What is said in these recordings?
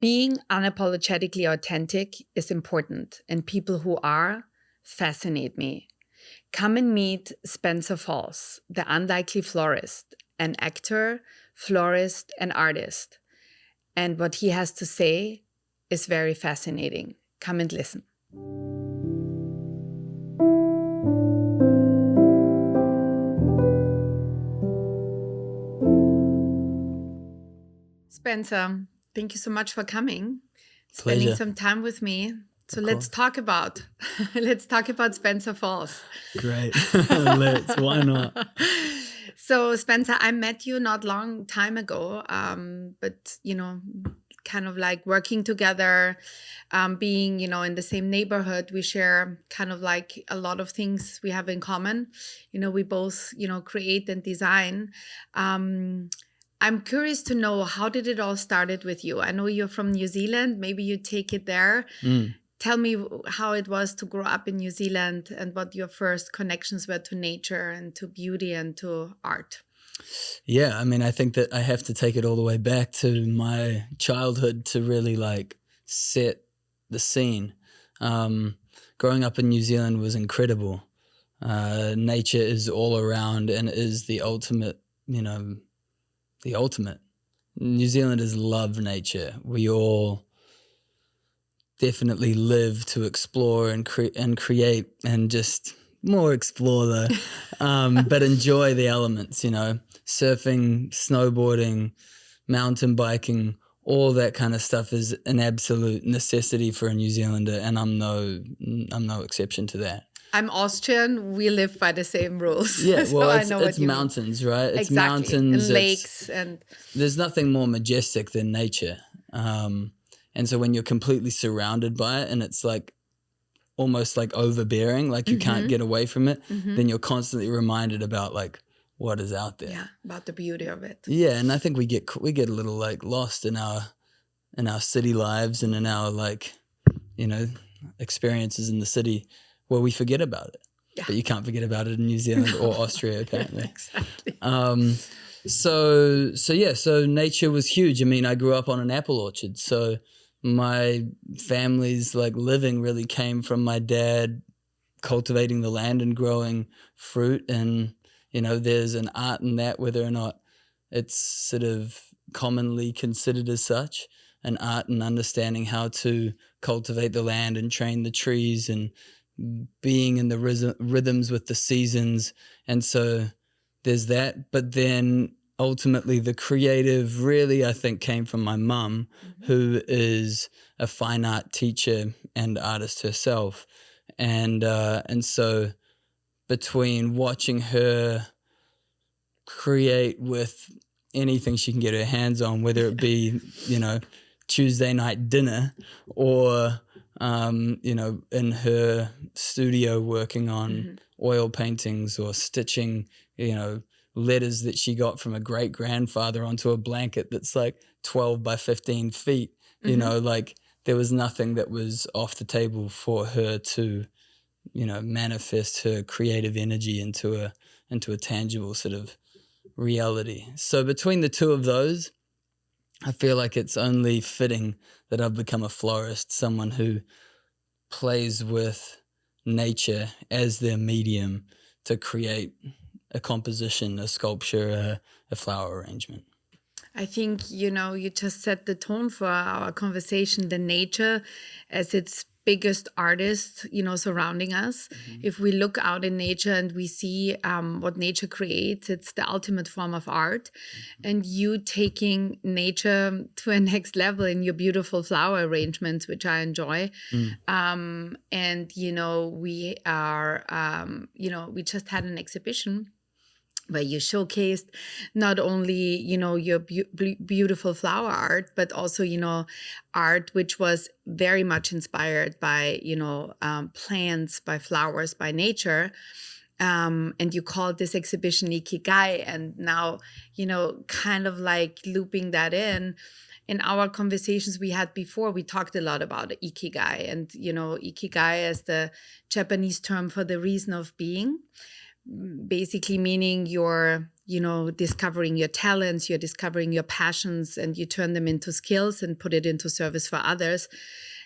Being unapologetically authentic is important, and people who are fascinate me. Come and meet Spencer Falls, the Unlikely Florist, an actor, florist, and artist. And what he has to say is very fascinating. Come and listen. Spencer, thank you so much for coming, spending Pleasure. some time with me. So Of let's talk about Spencer Falls. Great. Let's. Why not? So Spencer, I met you not long time ago, but kind of like working together, being in the same neighborhood, we share kind of like a lot of things we have in common. We both create and design. I'm curious to know, how did it all started with you? I know you're from New Zealand. Maybe you take it there. Tell me how it was to grow up in New Zealand and what your first connections were to nature and to beauty and to art. Yeah, I mean, I think that I have to take it all the way back to my childhood to really like set the scene. Growing up in New Zealand was incredible. Nature is all around and is the ultimate, the ultimate. New Zealanders love nature. We all definitely live to explore and create and just more explore though, but enjoy the elements, surfing, snowboarding, mountain biking, all that kind of stuff is an absolute necessity for a New Zealander, and I'm no exception to that. I'm Austrian. We live by the same rules. Yeah, well, so it's mountains, right? It's exactly. mountains, and lakes, and there's nothing more majestic than nature. And so when you're completely surrounded by it and it's like almost like overbearing, like you can't get away from it, then you're constantly reminded about like what is out there. Yeah, about the beauty of it. Yeah, and I think we get a little like lost in our city lives and in our like, experiences in the city where we forget about it. Yeah. But you can't forget about it in New Zealand or Austria, apparently. Exactly. So nature was huge. I mean, I grew up on an apple orchard, so my family's like living really came from my dad cultivating the land and growing fruit, and there's an art in that, whether or not it's sort of commonly considered as such, an art in understanding how to cultivate the land and train the trees and being in the rhythms with the seasons. And so there's that, but then ultimately the creative really, I think, came from my mum, who is a fine art teacher and artist herself. And so between watching her create with anything she can get her hands on, whether it be, Tuesday night dinner or, in her studio working on oil paintings or stitching, letters that she got from a great grandfather onto a blanket that's like 12 by 15 feet, like there was nothing that was off the table for her to, manifest her creative energy into a tangible sort of reality. So between the two of those, I feel like it's only fitting that I've become a florist, someone who plays with nature as their medium to create a composition, a sculpture, a flower arrangement. I think, you just set the tone for our conversation, the nature as its biggest artist, surrounding us. If we look out in nature and we see what nature creates, it's the ultimate form of art. And you taking nature to a next level in your beautiful flower arrangements, which I enjoy. And, we are, we just had an exhibition where you showcased not only, your beautiful flower art, but also, art which was very much inspired by, plants, by flowers, by nature. And you called this exhibition Ikigai. And now, kind of like looping that in our conversations we had before, we talked a lot about Ikigai. And, Ikigai as the Japanese term for the reason of being. Basically meaning your discovering your talents, you're discovering your passions, and you turn them into skills and put it into service for others.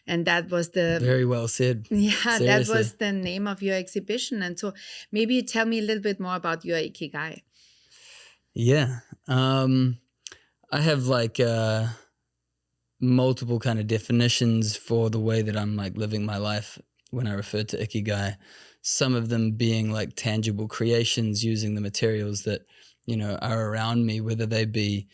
And that was Very well said. that Seriously. was the name of your exhibition. And so maybe tell me a little bit more about your Ikigai. Yeah. I have like multiple kind of definitions for the way that I'm like living my life when I refer to Ikigai. Some of them being like tangible creations using the materials that, are around me, whether they be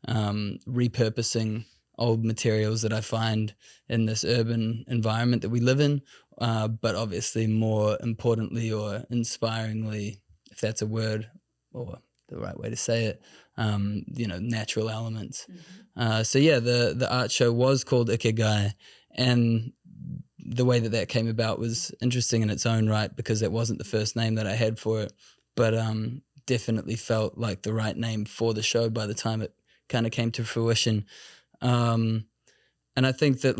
repurposing old materials that I find in this urban environment that we live in, but obviously more importantly or inspiringly, if that's a word or the right way to say it, natural elements. So yeah, the art show was called Ikigai, and the way that came about was interesting in its own right, because it wasn't the first name that I had for it, but definitely felt like the right name for the show by the time it kind of came to fruition. And I think that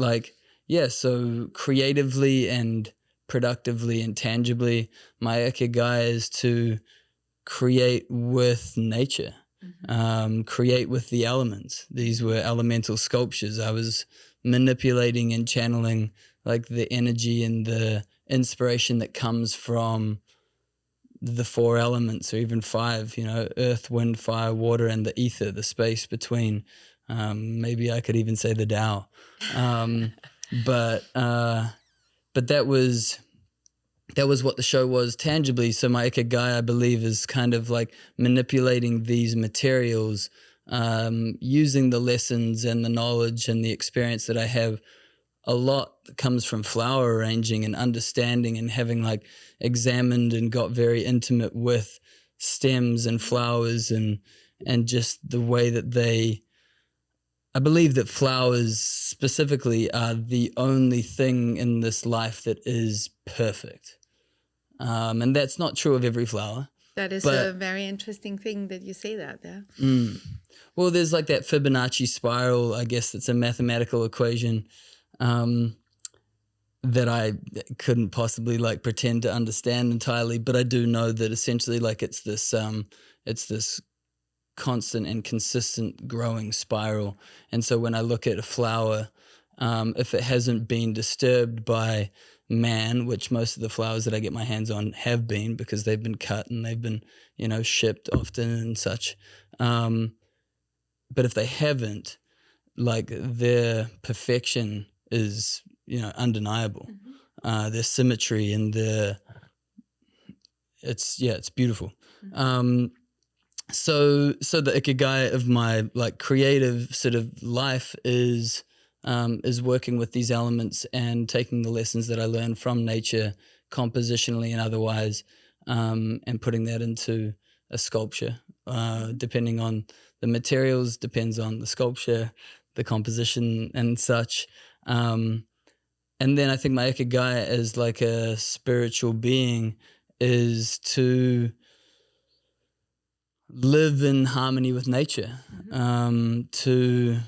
so creatively and productively and tangibly, my Ikigai is to create with nature, create with the elements. These were elemental sculptures. I was manipulating and channeling like the energy and the inspiration that comes from the 4 elements, or even 5, earth, wind, fire, water, and the ether, the space between. Maybe I could even say the Tao. But that was what the show was tangibly. So my Ikigai, I believe, is kind of like manipulating these materials, using the lessons and the knowledge and the experience that I have. A lot comes from flower arranging and understanding, and having like examined and got very intimate with stems and flowers and just the way that I believe that flowers specifically are the only thing in this life that is perfect. And that's not true of every flower. That is a very interesting thing that you say that, yeah. Well, there's like that Fibonacci spiral, I guess, that's a mathematical equation that I couldn't possibly like pretend to understand entirely, but I do know that essentially like it's this constant and consistent growing spiral. And so when I look at a flower, if it hasn't been disturbed by man, which most of the flowers that I get my hands on have been, because they've been cut and they've been, shipped often and such. But if they haven't, like their perfection is, undeniable. Their symmetry and it's beautiful. So the Ikigai of my like creative sort of life is working with these elements and taking the lessons that I learned from nature, compositionally and otherwise, and putting that into a sculpture. Depending on the materials, depends on the sculpture, the composition and such. And then I think my Ikigai as like a spiritual being is to live in harmony with nature, to,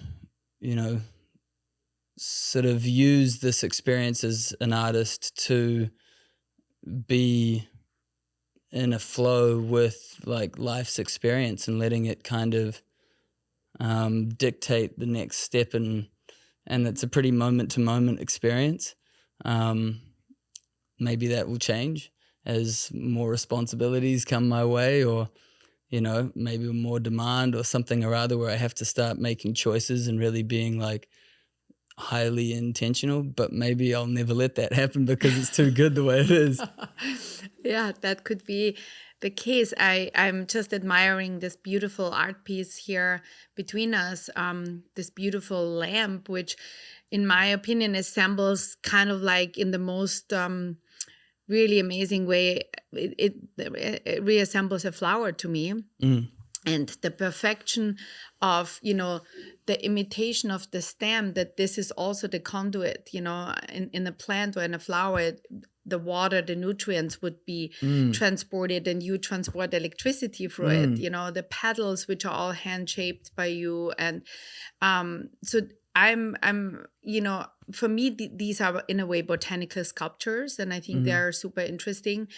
sort of use this experience as an artist to be in a flow with like life's experience and letting it kind of dictate the next step. And it's a pretty moment to moment experience. Maybe that will change as more responsibilities come my way, or maybe more demand or something or other, where I have to start making choices and really being like highly intentional. But maybe I'll never let that happen because it's too good the way it is. Yeah, that could be the case. I'm just admiring this beautiful art piece here between us, this beautiful lamp, which in my opinion assembles kind of like in the most really amazing way. It reassembles a flower to me. And the perfection of, the imitation of the stem, that this is also the conduit, in a plant or in a flower, the water, the nutrients would be transported, and you transport electricity through it, the petals, which are all hand shaped by you. And so I'm for me, these are in a way botanical sculptures, and I think they're super interesting.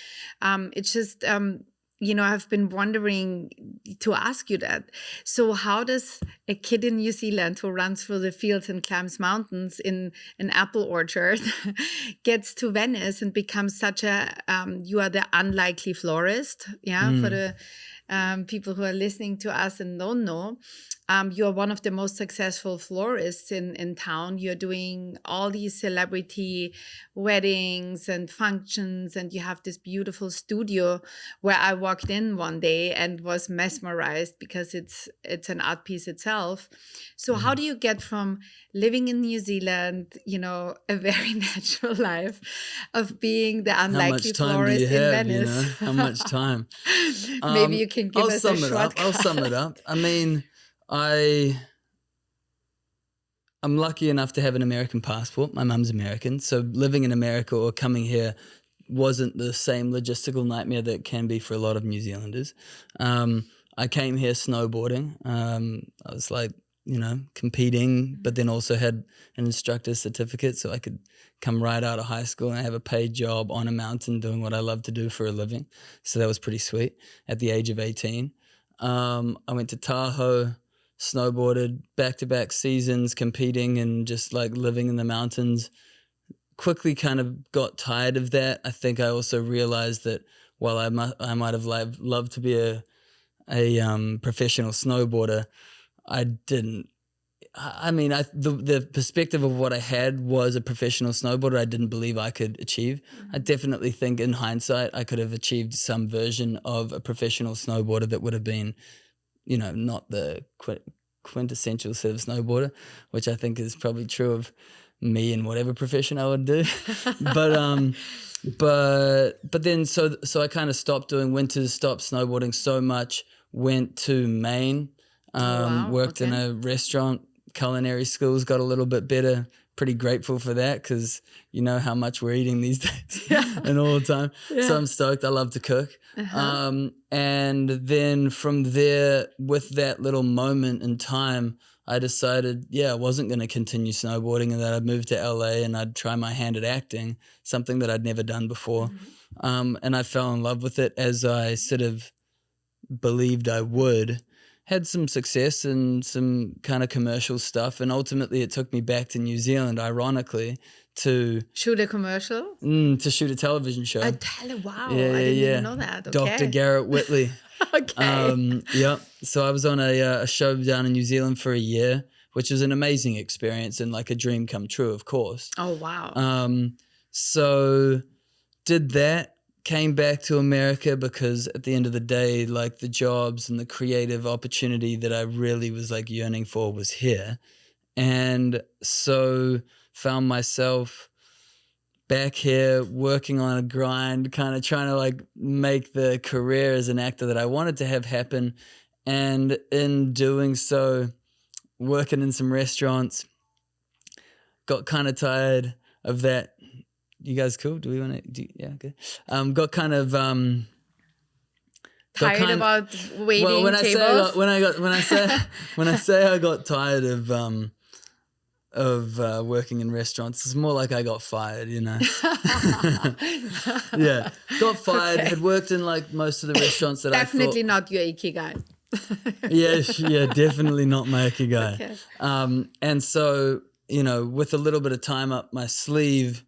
It's just, I've been wondering, to ask you that. So how does a kid in New Zealand who runs through the fields and climbs mountains in an apple orchard gets to Venice and becomes such a, you are the unlikely florist, yeah, for the people who are listening to us and don't know. You're one of the most successful florists in town. You're doing all these celebrity weddings and functions, and you have this beautiful studio where I walked in one day and was mesmerized because it's an art piece itself. So how do you get from living in New Zealand, a very natural life, of being the unlikely florist in Venice? How much time? Maybe you can give us a shortcut. I'll sum it up. I mean, I'm lucky enough to have an American passport. My mum's American, so living in America or coming here wasn't the same logistical nightmare that can be for a lot of New Zealanders. I came here snowboarding. I was like, competing, but then also had an instructor's certificate so I could come right out of high school and have a paid job on a mountain doing what I love to do for a living. So that was pretty sweet at the age of 18. I went to Tahoe, snowboarded back-to-back seasons, competing and just like living in the mountains. Quickly kind of got tired of that. I think I also realized that while I might have loved to be a professional snowboarder, I didn't. I mean, the perspective of what I had was a professional snowboarder I didn't believe I could achieve. I definitely think in hindsight I could have achieved some version of a professional snowboarder that would have been, not the quintessential sort of snowboarder, which I think is probably true of me in whatever profession I would do. but then so I kind of stopped doing winters, stopped snowboarding so much, went to Maine, worked in a restaurant, culinary skills got a little bit better. Pretty grateful for that because you know how much we're eating these days and all the time. Yeah. So I'm stoked. I love to cook. And then from there, with that little moment in time, I decided, I wasn't going to continue snowboarding and that I'd move to LA and I'd try my hand at acting, something that I'd never done before. And I fell in love with it as I sort of believed I would. Had some success and some kind of commercial stuff. And ultimately it took me back to New Zealand, ironically, to shoot a commercial? To shoot a television show. Wow. I didn't even know that. Okay. Dr. Garrett Whitley. Okay. So I was on a show down in New Zealand for a year, which was an amazing experience and like a dream come true, of course. Oh, wow. So did that. Came back to America because at the end of the day, like the jobs and the creative opportunity that I really was like yearning for was here. And so found myself back here working on a grind, kind of trying to like make the career as an actor that I wanted to have happen. And in doing so, working in some restaurants, got kind of tired of that. You guys cool? Do we want to? Yeah, okay. Got kind of tired about waiting tables. When I say I got tired of working in restaurants, it's more like I got fired, Yeah, got fired. Okay. Had worked in like most of the restaurants that definitely not your ikigai. yeah, definitely not my ikigai. Okay. And so with a little bit of time up my sleeve.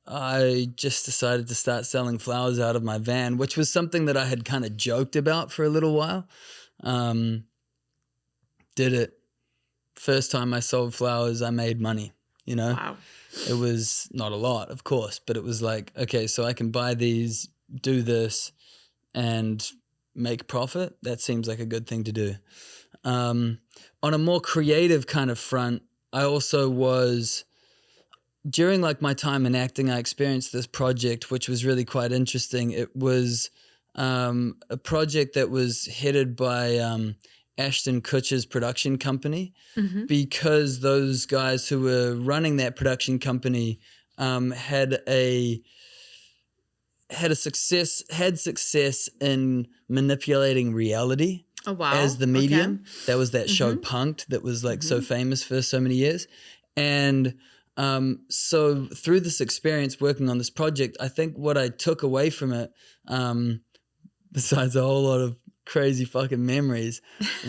I just decided to start selling flowers out of my van, which was something that I had kind of joked about for a little while. Did it. First time I sold flowers, I made money, Wow. It was not a lot, of course, but it was like, okay, so I can buy these, do this, and make profit. That seems like a good thing to do. On a more creative kind of front, I also was... During like my time in acting, I experienced this project, which was really quite interesting. It was a project that was headed by Ashton Kutcher's production company, because those guys who were running that production company had success in manipulating reality. Oh, wow. As the medium. Okay. That was that show Punk'd that was like so famous for so many years. And so through this experience working on this project, I think what I took away from it, besides a whole lot of crazy fucking memories,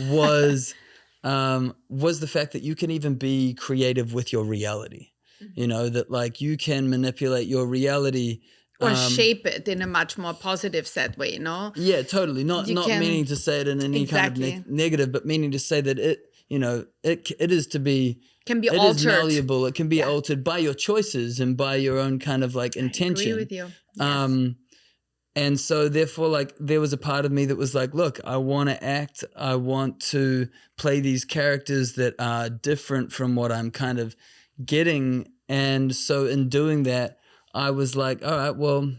was the fact that you can even be creative with your reality. You know, that like you can manipulate your reality. Or shape it in a much more positive set way, no? Yeah, totally. Not You not can meaning to say it in any kind of exactly negative, but meaning to say that it, you know, it is to be, can be it is altered. malleable. It can be Yeah. altered by your choices and by your own kind of like I agree intention. with you. Yes. And so therefore, like, there was a part of me that was like, look, I want to act. I want to play these characters that are different from what I'm kind of getting. And so in doing that, I was like, all right, well,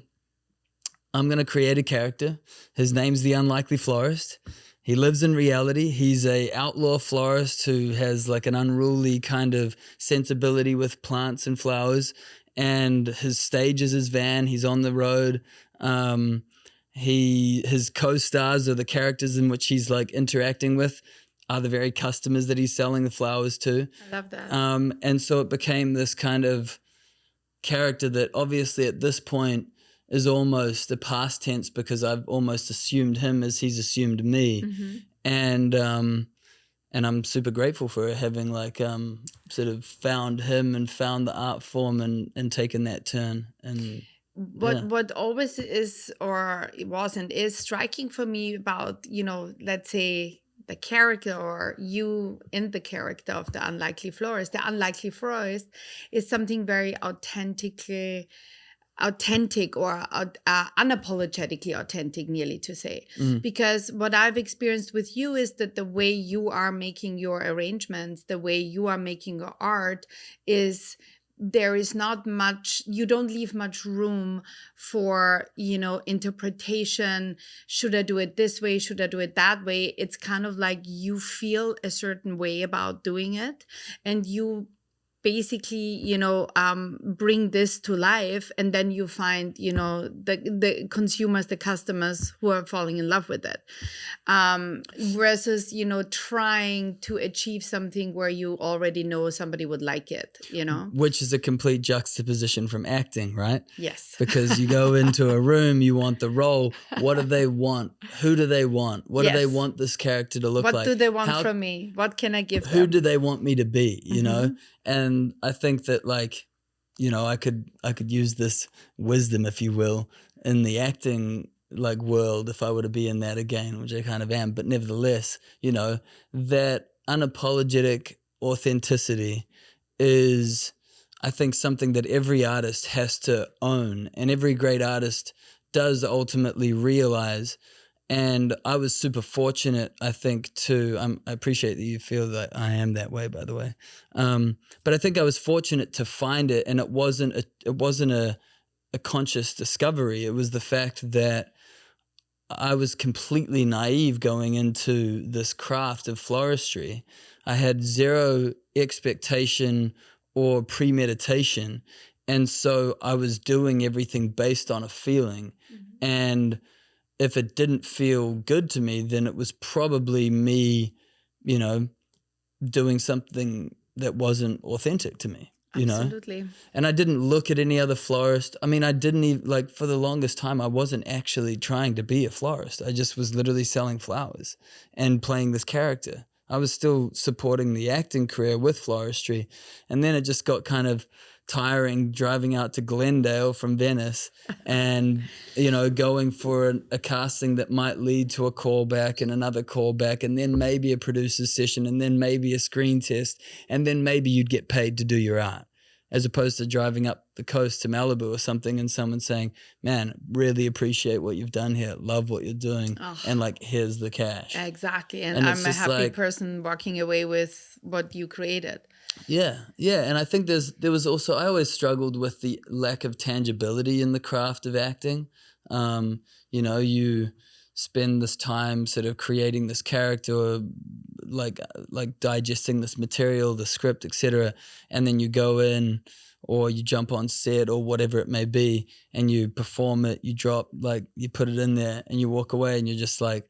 I'm going to create a character. His name's the Unlikely Florist. He lives in reality. He's a outlaw florist who has like an unruly kind of sensibility with plants and flowers. And his stage is his van. He's on the road. His co-stars, or the characters in which he's like interacting with, are the very customers that he's selling the flowers to. I love that. And so it became this kind of character that obviously at this point is almost a past tense, because I've almost assumed him as he's assumed me. And I'm super grateful for having like sort of found him and found the art form and taken that turn. And what always is, or it was and is striking for me about, you know, let's say the character, or you in the character of the Unlikely Florist. The Unlikely Florist is something very authentic, or unapologetically authentic, nearly to say. Because what I've experienced with you is that the way you are making your arrangements, the way you are making your art, is there is not much, you don't leave much room for, you know, interpretation. Should I do it this way? Should I do it that way? It's kind of like you feel a certain way about doing it, and you basically, you know, bring this to life, and then you find, you know, the consumers, the customers who are falling in love with it, versus, you know, trying to achieve something where you already know somebody would like it, you know, which is a complete juxtaposition from acting, right? Yes. Because you go into a room, you want the role. What do they want? Who do they want? What do they Yes. want this character to look What like? do they want from me? What can I give Who them? do they want me to be? You know? And I think that, like, you know, I could use this wisdom, if you will, in the acting like world if I were to be in that again, which I kind of am. But nevertheless, you know, that unapologetic authenticity is, I think, something that every artist has to own, and every great artist does ultimately realize. And I was super fortunate, I think, I appreciate that you feel that I am that way, by the way. But I think I was fortunate to find it, and it wasn't a conscious discovery. It was the fact that I was completely naive going into this craft of floristry. I had zero expectation or premeditation. And so I was doing everything based on a feeling. And if it didn't feel good to me, then it was probably me, you know, doing something that wasn't authentic to me. You Absolutely. know? And I didn't look at any other florist. I mean, I didn't even, like, for the longest time, I wasn't actually trying to be a florist. I just was literally selling flowers and playing this character. I was still supporting the acting career with floristry. And then it just got kind of tiring driving out to Glendale from Venice and, you know, going for a casting that might lead to a callback and another callback, and then maybe a producer's session, and then maybe a screen test, and then maybe you'd get paid to do your art, as opposed to driving up the coast to Malibu or something and someone saying, man, really appreciate what you've done here, love what you're doing, and like, here's the cash. Exactly. And And I'm it's a just happy like, person walking away with what you created. yeah. And I think there was also, I always struggled with the lack of tangibility in the craft of acting. You know, you spend this time sort of creating this character, or like digesting this material, the script, etc., and then you go in, or you jump on set, or whatever it may be, and you perform it, you drop, like, you put it in there, and you walk away, and you're just like,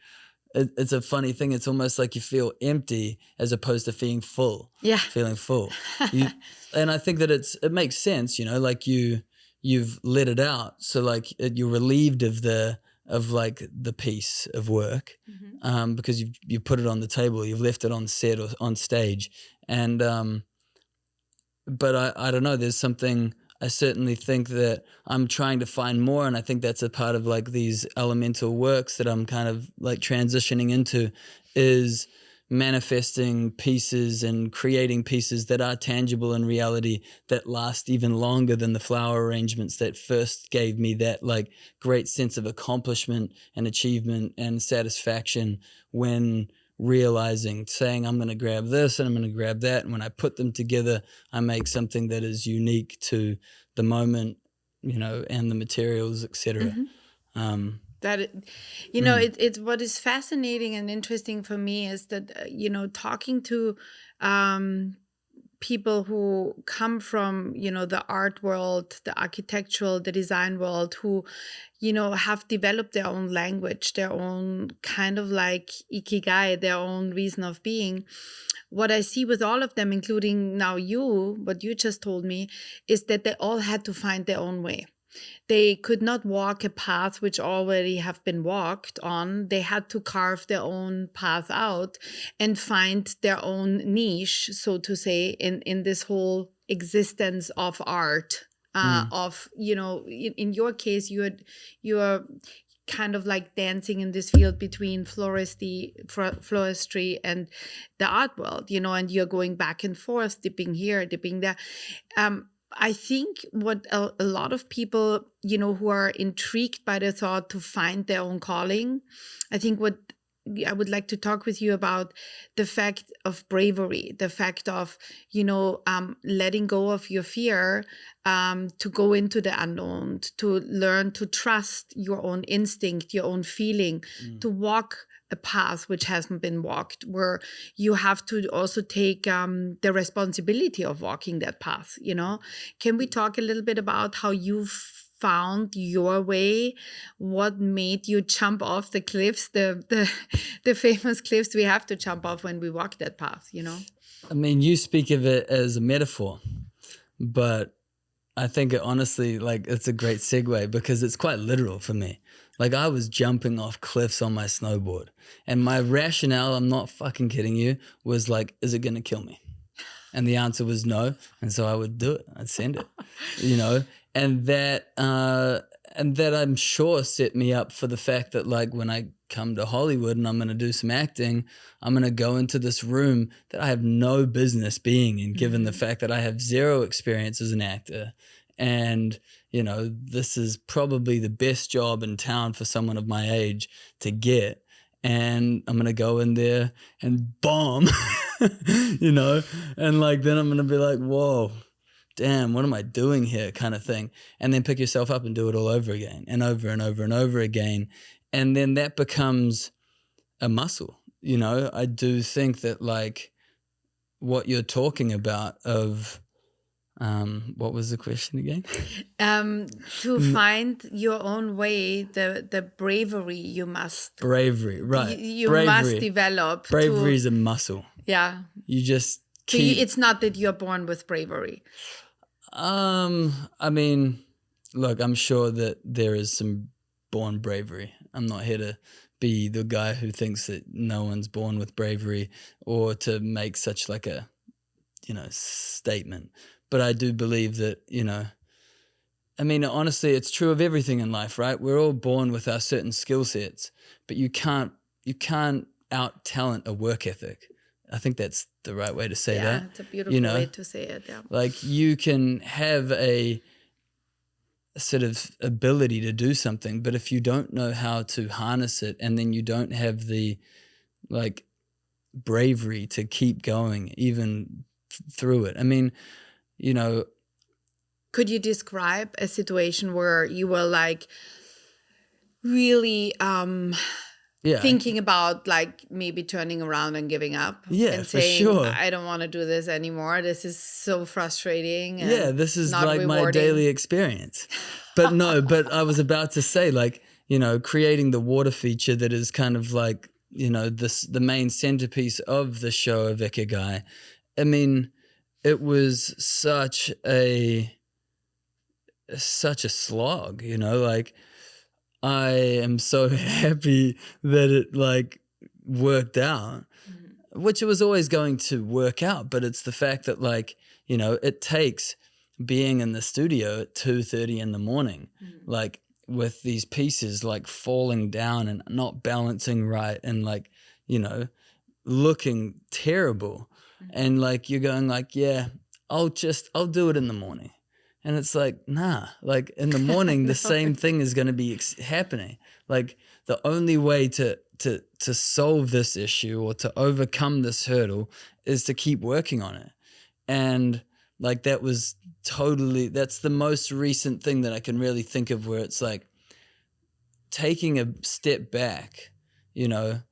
it's a funny thing. It's almost like you feel empty as opposed to feeling full. Yeah. Feeling full. And I think that it makes sense, you know, like you've let it out. So like you're relieved of the of like the piece of work, because you put it on the table, you've left it on set or on stage, and but I don't know. There's something I certainly think that I'm trying to find more, and I think that's a part of like these elemental works that I'm kind of like transitioning into, is manifesting pieces and creating pieces that are tangible in reality, that last even longer than the flower arrangements that first gave me that like great sense of accomplishment and achievement and satisfaction when realizing, saying I'm going to grab this and I'm going to grab that, and when I put them together I make something that is unique to the moment, and the materials, etc. That it's what is fascinating and interesting for me is that talking to people who come from the art world, the architectural, the design world, who have developed their own language, their own kind of like ikigai, their own reason of being. What I see with all of them, including now what you just told me, is that they all had to find their own way. They could not walk a path which already have been walked on. They had to carve their own path out and find their own niche, so to say, in this whole existence of art. Of in your case, you're kind of like dancing in this field between floristry and the art world, and you're going back and forth, dipping here, dipping there. I think what a lot of people, who are intrigued by the thought to find their own calling, I think what I would like to talk with you about the fact of bravery, the fact of, letting go of your fear, to go into the unknown, to learn to trust your own instinct, your own feeling, to walk a path which hasn't been walked, where you have to also take the responsibility of walking that path. Can we talk a little bit about how you found your way? What made you jump off the cliffs, the famous cliffs we have to jump off when we walk that path? I mean, you speak of it as a metaphor, but I think honestly, like, it's a great segue because it's quite literal for me. Like, I was jumping off cliffs on my snowboard, and my rationale, I'm not fucking kidding you, was like, is it going to kill me? And the answer was no. And so I would do it. I'd send it, and that I'm sure set me up for the fact that, like, when I come to Hollywood and I'm going to do some acting, I'm going to go into this room that I have no business being in, given the fact that I have zero experience as an actor. And, this is probably the best job in town for someone of my age to get. And I'm going to go in there and bomb, and like, then I'm going to be like, whoa, damn, what am I doing here, kind of thing. And then pick yourself up and do it all over again and over and over and over again. And then that becomes a muscle. I do think that, like, what you're talking about of, what was the question again? To find your own way, the bravery you must. Bravery, right. You bravery. must develop. Bravery is a muscle. Yeah. You just So it's not that you're born with bravery. I mean, look, I'm sure that there is some born bravery. I'm not here to be the guy who thinks that no one's born with bravery or to make such like a, statement. But I do believe that, I mean, honestly, it's true of everything in life, right? We're all born with our certain skill sets, but you can't out talent a work ethic. I think that's the right way to say that. Yeah, it's a beautiful way to say it. Yeah. Like, you can have a sort of ability to do something, but if you don't know how to harness it, and then you don't have the like bravery to keep going even through it. I mean, could you describe a situation where you were like really thinking about like maybe turning around and giving up? Yeah, and for saying, sure. I don't want to do this anymore. This is so frustrating. And yeah, this is not like rewarding. my daily experience. But no, but I was about to say, like, creating the water feature that is kind of like, the main centerpiece of the show of Ikigai. I mean, it was such a slog, like, I am so happy that it like worked out, which it was always going to work out. But it's the fact that like, you know, it takes being in the studio at 2:30 in the morning, like with these pieces like falling down and not balancing right and like, you know, looking terrible. And like you're going like, yeah, I'll do it in the morning. And it's like, nah, like in the morning, the same thing is going to be happening. Like the only way to solve this issue or to overcome this hurdle is to keep working on it. And like that's the most recent thing that I can really think of where it's like taking a step back, you know,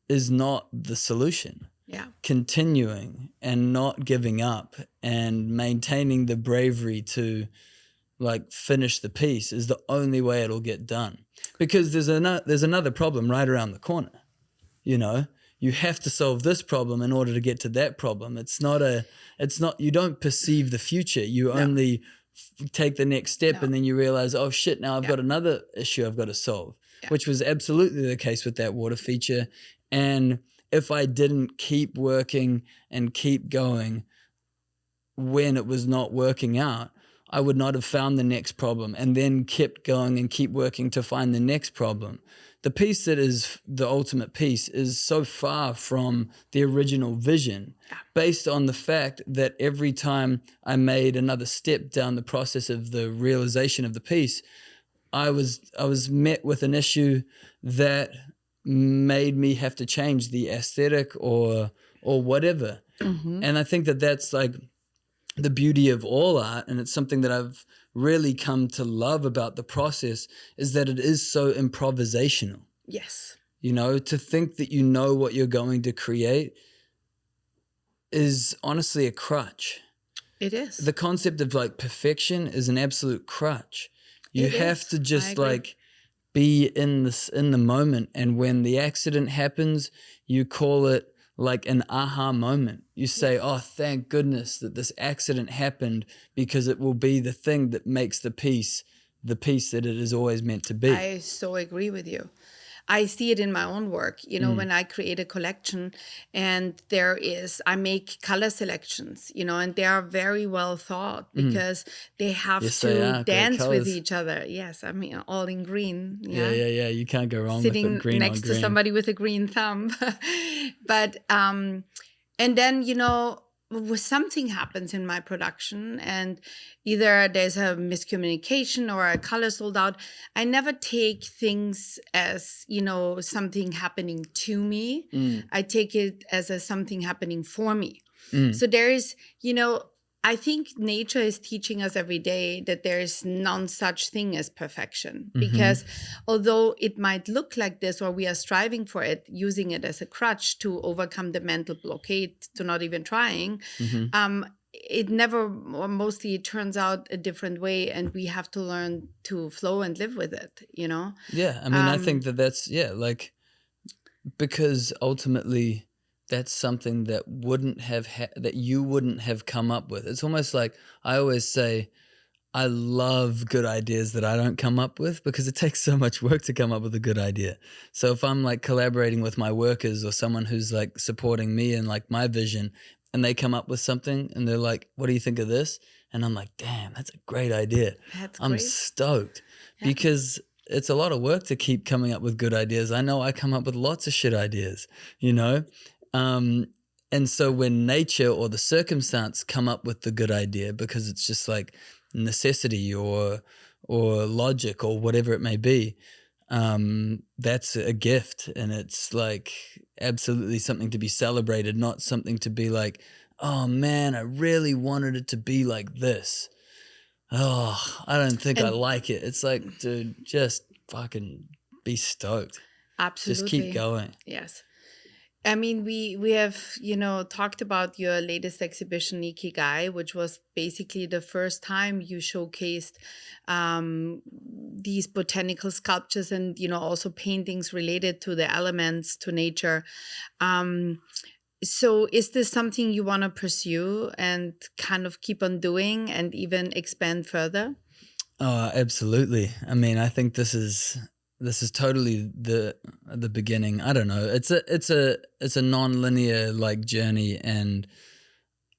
is not the solution. Yeah. Continuing and not giving up and maintaining the bravery to like finish the piece is the only way it'll get done. Because there's another problem right around the corner. You know, you have to solve this problem in order to get to that problem. You don't perceive the future. You only take the next step and then you realize, oh shit, now I've got another issue I've got to solve, which was absolutely the case with that water feature. And if I didn't keep working and keep going when it was not working out, I would not have found the next problem and then kept going and keep working to find the next problem. The piece that is the ultimate piece is so far from the original vision based on the fact that every time I made another step down the process of the realization of the piece, I was met with an issue that made me have to change the aesthetic or whatever. And I think that that's like the beauty of all art, and it's something that I've really come to love about the process, is that it is so improvisational. Yes. You know, to think that you know what you're going to create is honestly a crutch. It is. The concept of like perfection is an absolute crutch. You have to just like be in the moment, and when the accident happens, you call it like an aha moment. You say, oh, thank goodness that this accident happened, because it will be the thing that makes the piece that it is always meant to be. I so agree with you. I see it in my own work, you know, when I create a collection and I make color selections, you know, and they are very well thought because they have to dance with each other. Yes, I mean, all in green. Yeah. You can't go wrong Sitting with green next to somebody with a green thumb. But, and then, you know, something happens in my production and either there's a miscommunication or a color sold out, I never take things as, you know, something happening to me. I take it as something happening for me. So there is, you know, I think nature is teaching us every day that there is none such thing as perfection, because although it might look like this, or we are striving for it, using it as a crutch to overcome the mental blockade to not even trying, it never, or mostly it turns out a different way, and we have to learn to flow and live with it, you know? Yeah, I mean, I think that's, like, because ultimately that's something that that you wouldn't have come up with. It's almost like I always say, I love good ideas that I don't come up with, because it takes so much work to come up with a good idea. So if I'm like collaborating with my workers or someone who's like supporting me and like my vision, and they come up with something and they're like, what do you think of this? And I'm like, damn, that's a great idea. I'm stoked because it's a lot of work to keep coming up with good ideas. I know I come up with lots of shit ideas, you know? And so when nature or the circumstance come up with the good idea, because it's just like necessity or logic or whatever it may be, that's a gift, and it's like absolutely something to be celebrated, not something to be like, oh man, I really wanted it to be like this. Oh, I don't think I like it. It's like, dude, just fucking be stoked. Absolutely. Just keep going. Yes. I mean, we have, you know, talked about your latest exhibition, Ikigai, which was basically the first time you showcased these botanical sculptures and, you know, also paintings related to the elements, to nature. So is this something you want to pursue and kind of keep on doing and even expand further? Oh, absolutely. I mean, I think this is this is totally the beginning. I don't know. It's a non-linear like journey, and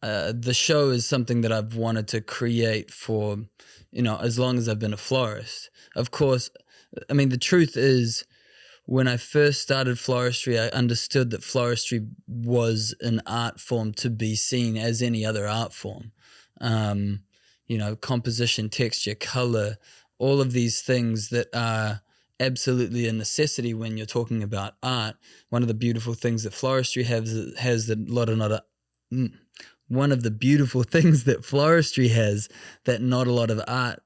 the show is something that I've wanted to create for, as long as I've been a florist. Of course, I mean, the truth is, when I first started floristry, I understood that floristry was an art form to be seen as any other art form. Composition, texture, color, all of these things that are absolutely a necessity when you're talking about art. One of the beautiful things that floristry has that one of the beautiful things that floristry has that not a lot of art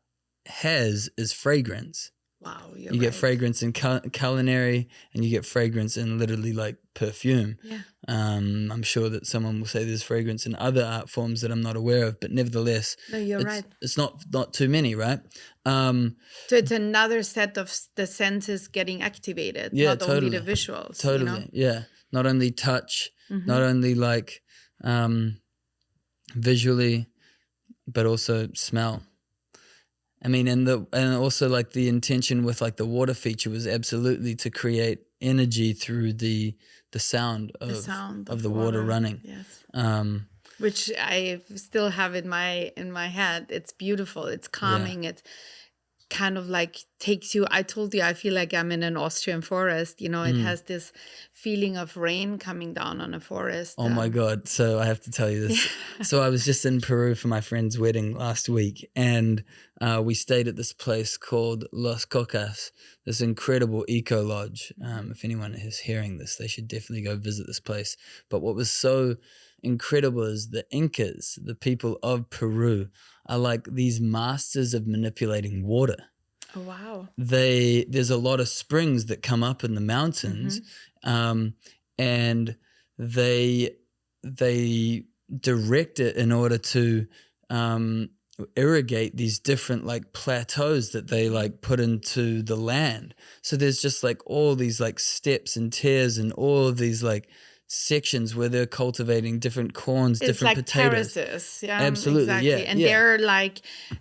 has is fragrance. Wow, You get fragrance in culinary, and you get fragrance in literally like perfume. Yeah. I'm sure that someone will say there's fragrance in other art forms that I'm not aware of, but nevertheless, No, you're right. It's not too many, right? So it's another set of the senses getting activated, Yeah, not totally. only the visuals. Totally, yeah. Not only touch, not only like visually, but also smell. I mean, and also like the intention with like the water feature was absolutely to create energy through the sound of the water running. Yes. Um, Which I still have in my head. It's beautiful. It's calming. It's kind of like takes you. I told you I feel like I'm in an Austrian forest. It has this feeling of rain coming down on a forest. Oh my God. So I have to tell you this. So I was just in Peru for my friend's wedding last week, and we stayed at this place called Los Cocas, this incredible eco lodge. If anyone is hearing this, they should definitely go visit this place. But what was so incredible is the Incas, the people of Peru, are like these masters of manipulating water. Oh, wow. There's a lot of springs that come up in the mountains, and they direct it in order to irrigate these different like plateaus that they like put into the land. So there's just like all these like steps and tiers and all of these like sections where they're cultivating different corns, It's different like potatoes. terraces. Yeah, Absolutely, exactly. yeah, And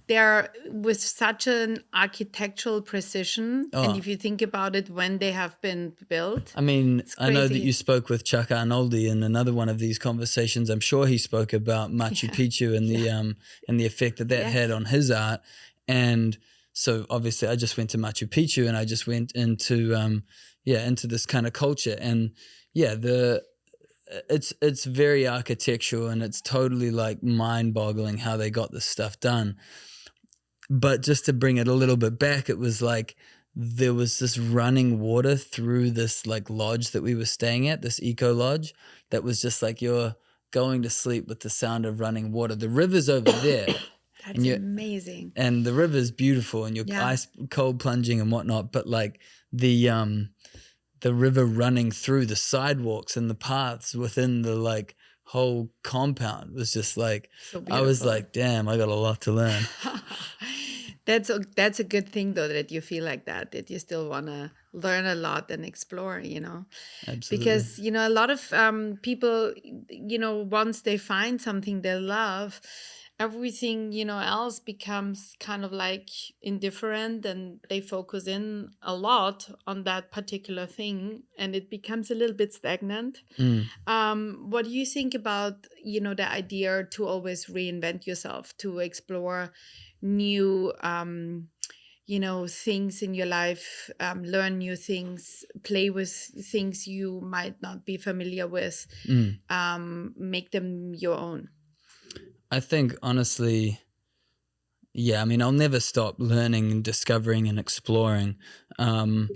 they're with such an architectural precision. And if you think about it, when they have been built, I mean, I know that crazy. you spoke with Chuck Arnoldi in another one of these conversations. I'm sure he spoke about Machu Picchu and the effect that had on his art. And so obviously I just went to Machu Picchu, and I just went into into this kind of culture. And it's very architectural, and it's totally like mind-boggling how they got this stuff done. But just to bring it a little bit back, it was like there was this running water through this like lodge that we were staying at, this eco lodge, that was just like you're going to sleep with the sound of running water. The river's over there. That's amazing. And the river's beautiful, and you're ice cold plunging and whatnot, but like the river running through the sidewalks and the paths within the like whole compound was just like, so I was like, damn, I got a lot to learn. That's a good thing though, that you feel like that you still want to learn a lot and explore, Absolutely. Because, a lot of people, once they find something they love, everything, else becomes kind of like indifferent, and they focus in a lot on that particular thing, and it becomes a little bit stagnant. What do you think about, the idea to always reinvent yourself, to explore new, things in your life, learn new things, play with things you might not be familiar with, make them your own? I think honestly, I mean, I'll never stop learning and discovering and exploring. I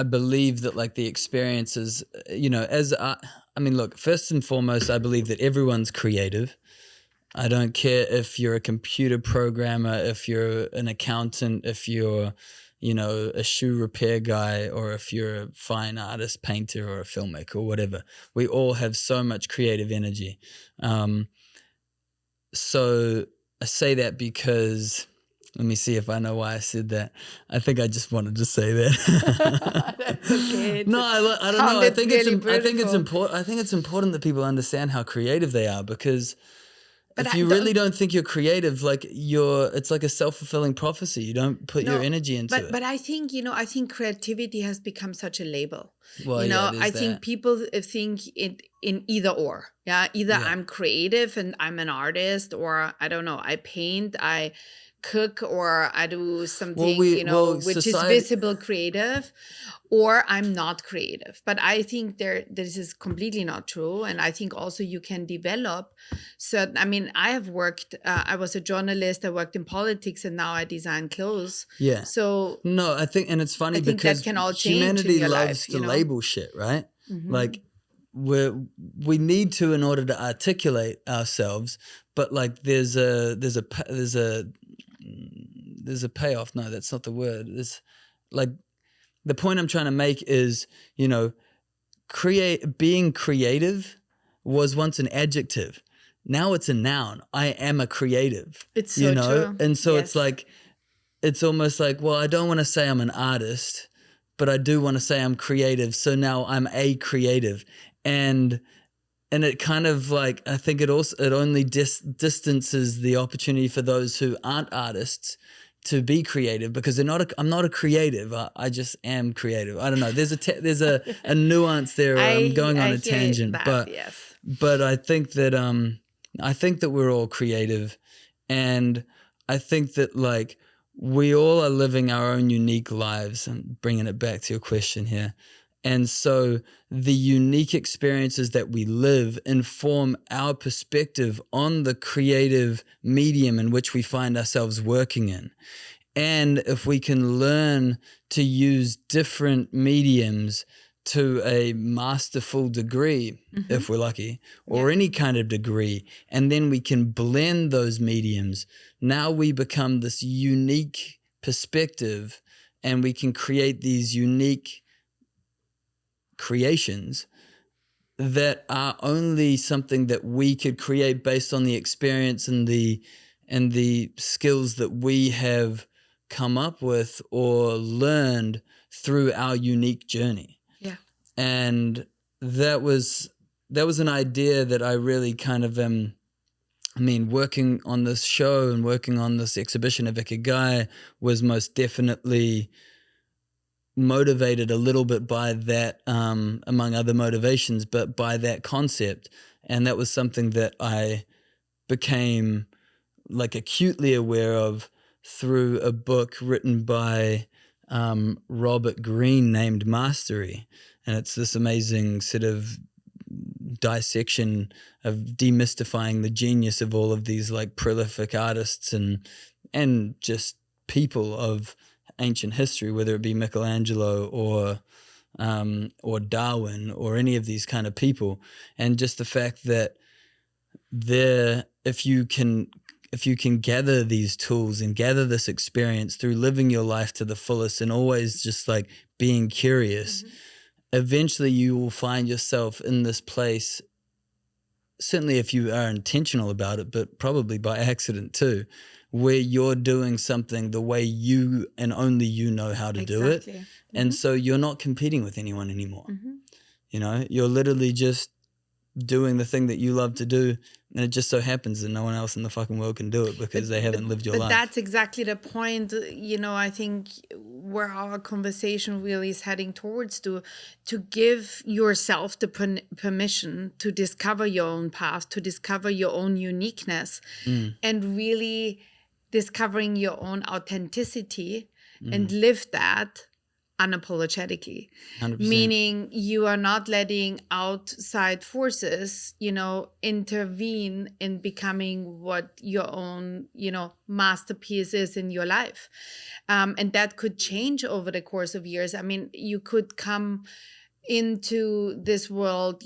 believe that like the experiences, I mean, look, first and foremost, I believe that everyone's creative. I don't care if you're a computer programmer, if you're an accountant, if you're, a shoe repair guy, or if you're a fine artist, painter, or a filmmaker, or whatever. We all have so much creative energy. So I say that because, let me see if I know why I said that. I think I just wanted to say that. That's okay. No, I don't know. I think it's important that people understand how creative they are, because But if you really don't think you're creative, like it's like a self-fulfilling prophecy. You don't put your energy into it. But I think, I think creativity has become such a label. Well, yeah, I there's think that. people think it in either or. Yeah. Either Yeah. I'm creative and I'm an artist, or I don't know, I paint, I cook, or I do something, which is society. visible creative, or I'm not creative. But I think this is completely not true. And I think also you can develop certain, I mean, I have worked, I was a journalist, I worked in politics, and now I design clothes. Yeah. So No, I think, and it's funny I think because that can all change in humanity your loves life, to label shit, right? Mhm. Like we need to in order to articulate ourselves, but like there's a payoff. No, that's not the word. It's like the point I'm trying to make is, being creative was once an adjective. Now it's a noun. I am a creative. It's so true. And so Yes. it's like, it's almost like, well, I don't want to say I'm an artist, but I do want to say I'm creative. So now I'm a creative. And it kind of like, I think it only distances the opportunity for those who aren't artists to be creative, because I'm not a creative. I just am creative. I don't know. There's a nuance there. I'm going on I a hear tangent, that, yes. but I think that we're all creative, and I think that like we all are living our own unique lives. I'm bringing it back to your question here. And so the unique experiences that we live inform our perspective on the creative medium in which we find ourselves working in. And if we can learn to use different mediums to a masterful degree, if we're lucky, or any kind of degree, and then we can blend those mediums, now we become this unique perspective, and we can create these unique creations that are only something that we could create based on the experience and the skills that we have come up with or learned through our unique journey. Yeah. And that was an idea that I really kind of working on this show and working on this exhibition of Ikigai was most definitely motivated a little bit by that, among other motivations, but by that concept. And that was something that I became like acutely aware of through a book written by Robert Greene named Mastery. And it's this amazing sort of dissection of demystifying the genius of all of these like prolific artists and just people of ancient history, whether it be Michelangelo or Darwin or any of these kind of people. And just the fact that if you can gather these tools and gather this experience through living your life to the fullest and always just like being curious, eventually you will find yourself in this place, certainly if you are intentional about it, but probably by accident too, where you're doing something the way you and only you know how to do it. And so you're not competing with anyone anymore. You're literally just doing the thing that you love to do, and it just so happens that no one else in the fucking world can do it because they haven't lived your life. But that's exactly the point, I think where our conversation really is heading towards, to give yourself the permission to discover your own path, to discover your own uniqueness, and really discovering your own authenticity and live that unapologetically. 100%. Meaning you are not letting outside forces, intervene in becoming what your own, masterpiece is in your life. And that could change over the course of years. I mean, you could come into this world,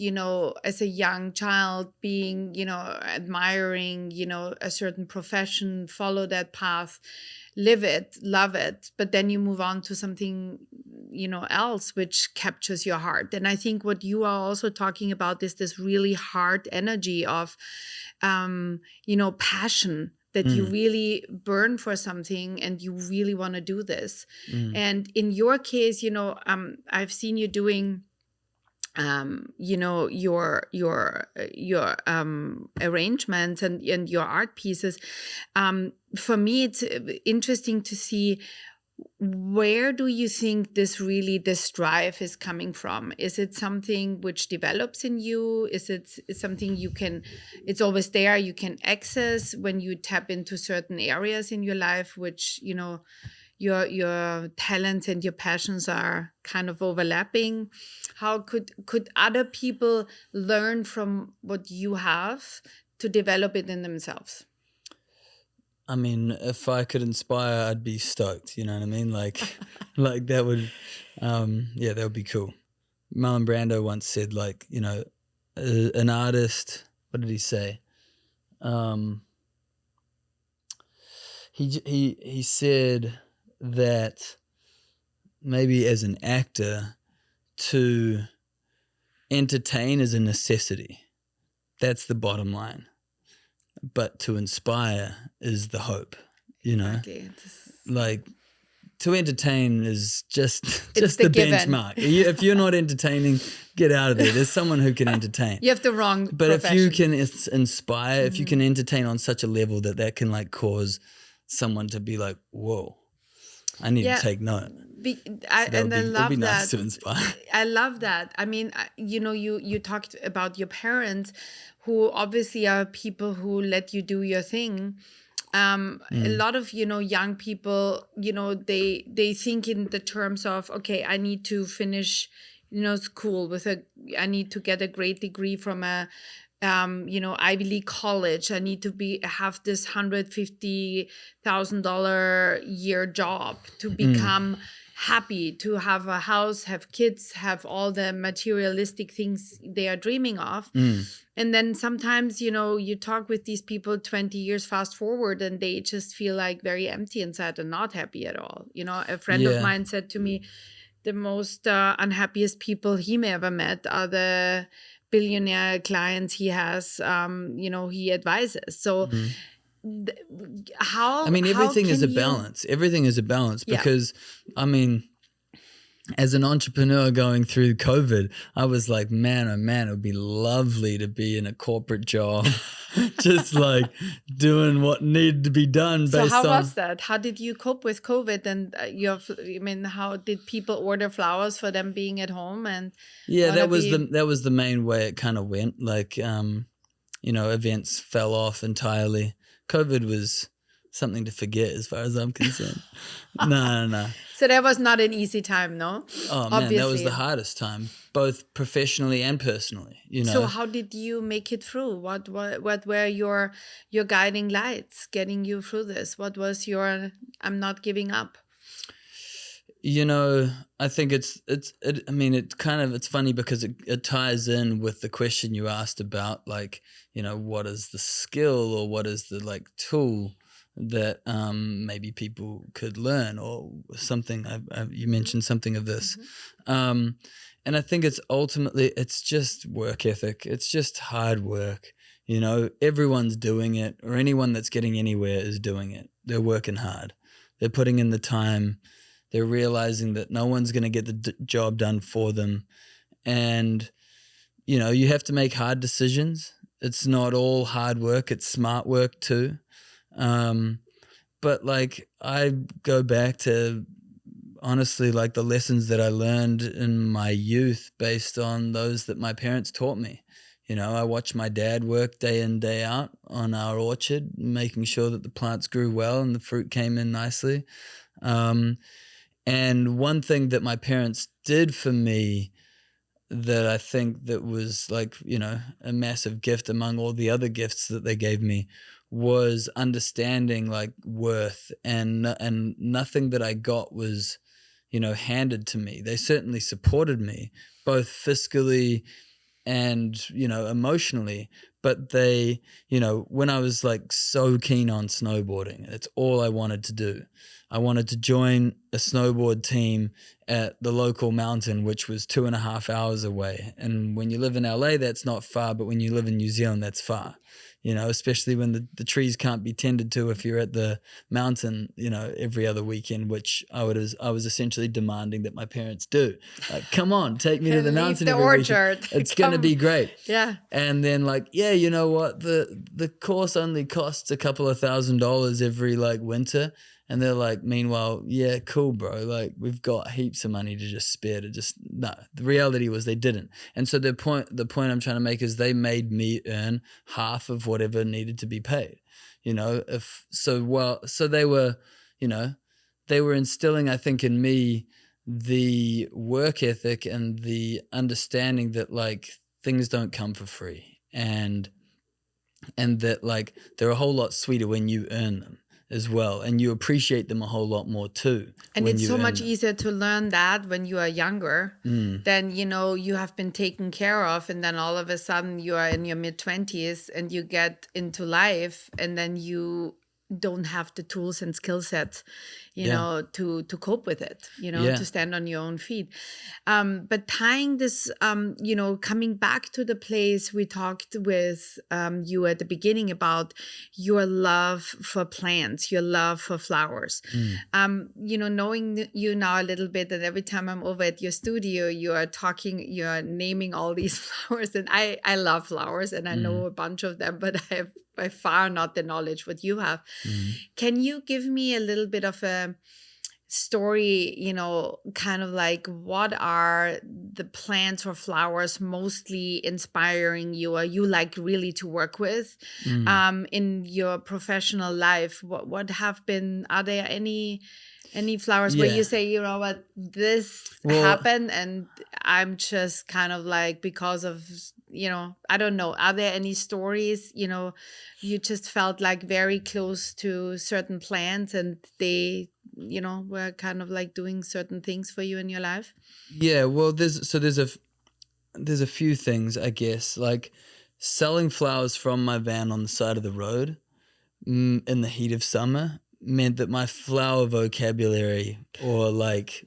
as a young child, being, admiring, a certain profession, follow that path, live it, love it, but then you move on to something, else which captures your heart. And I think what you are also talking about is this really heart energy of, passion, that you really burn for something and you really want to do this. And in your case, I've seen you doing your arrangements and your art pieces. For me, it's interesting to see, where do you think this drive is coming from? Is it something which develops in you? Is it something it's always there, you can access when you tap into certain areas in your life, which, your talents and your passions are kind of overlapping? How could other people learn from what you have to develop it in themselves? I mean, if I could inspire, I'd be stoked. You know what I mean? Like, like that would, yeah, that would be cool. Marlon Brando once said, like, an artist. What did he say? He said that maybe as an actor, to entertain is a necessity. That's the bottom line. But to inspire is the hope, Exactly. Like, to entertain is just It's the given. benchmark. If you're not entertaining, get out of there. There's someone who can entertain. You have the wrong But profession. if you can inspire, if you can entertain on such a level that can like cause someone to be like, whoa, I need to take note. I love it'd be nice that. to inspire. I love that. I mean, you talked about your parents, who obviously are people who let you do your thing. A lot of young people, they think in the terms of, okay, I need to finish school I need to get a great degree from a Ivy League college. I need to have this $150,000 year job to become happy, to have a house, have kids, have all the materialistic things they are dreaming of. And then sometimes, you talk with these people 20 years fast forward, and they just feel like very empty inside and not happy at all. A friend of mine said to me, the most unhappiest people he may ever met are the billionaire clients he has, he advises. So I mean, everything is a balance. Everything is a balance because, I mean, as an entrepreneur going through COVID, I was like, man, oh man, it would be lovely to be in a corporate job, just like doing what needed to be done. So how was that? How did you cope with COVID? And how did people order flowers for them being at home? And that was the main way it kind of went. Like, events fell off entirely. COVID was something to forget as far as I'm concerned. No. So that was not an easy time, no? Oh man, that was the hardest time, both professionally and personally. So how did you make it through? What were your guiding lights getting you through this? What was your I'm not giving up? I think it's funny because it ties in with the question you asked about, like, what is the skill or what is the like tool that maybe people could learn or something. You mentioned something of this. And I think it's just work ethic. It's just hard work. Everyone's doing it, or anyone that's getting anywhere is doing it. They're working hard. They're putting in the time. They're realizing that no one's going to get the job done for them. And, you have to make hard decisions. It's not all hard work. It's smart work too. But like, I go back to honestly, like the lessons that I learned in my youth based on those that my parents taught me. I watched my dad work day in, day out on our orchard, making sure that the plants grew well and the fruit came in nicely. And one thing that my parents did for me that I think that was like, a massive gift among all the other gifts that they gave me was understanding like worth, and nothing that I got was, handed to me. They certainly supported me both fiscally and, emotionally, but they, when I was like so keen on snowboarding, it's all I wanted to do. I wanted to join a snowboard team at the local mountain, which was 2.5 hours away. And when you live in LA, that's not far, but when you live in New Zealand, that's far. especially when the trees can't be tended to if you're at the mountain, every other weekend, which I was essentially demanding that my parents do. Like, come on, take me to the Leave mountain the every orchard. weekend. It's going to be great. Yeah. And then like, yeah, you know what? The course only costs a couple of $1,000 every like winter. And they're like, meanwhile, yeah, cool, bro. Like, we've got heaps of money to just spare to just, no. The reality was they didn't. And so the point I'm trying to make is they made me earn half of whatever needed to be paid. So they were, they were instilling, I think, in me the work ethic and the understanding that like things don't come for free, and that like they're a whole lot sweeter when you earn them as well, and you appreciate them a whole lot more too. And when it's you so earn much them. easier to learn that when you are younger. Then, you have been taken care of, and then all of a sudden you are in your mid-20s and you get into life, and then you don't have the tools and skill sets, to cope with it, Yeah. to stand on your own feet. But tying this, coming back to the place we talked with you at the beginning about your love for plants, your love for flowers. Knowing you now a little bit, and every time I'm over at your studio, you're naming all these flowers, and I love flowers, and I know a bunch of them, but I have by far not the knowledge what you have. Can you give me a little bit of a story, kind of like what are the plants or flowers mostly inspiring you, or you like really to work with in your professional life? What have been, are there any flowers where you say, you know what, this happened and I'm just kind of like, because of, I don't know, are there any stories, you just felt like very close to certain plants and they, were kind of like doing certain things for you in your life? Yeah, well, there's a few things, I guess, like selling flowers from my van on the side of the road in the heat of summer meant that my flower vocabulary, or like,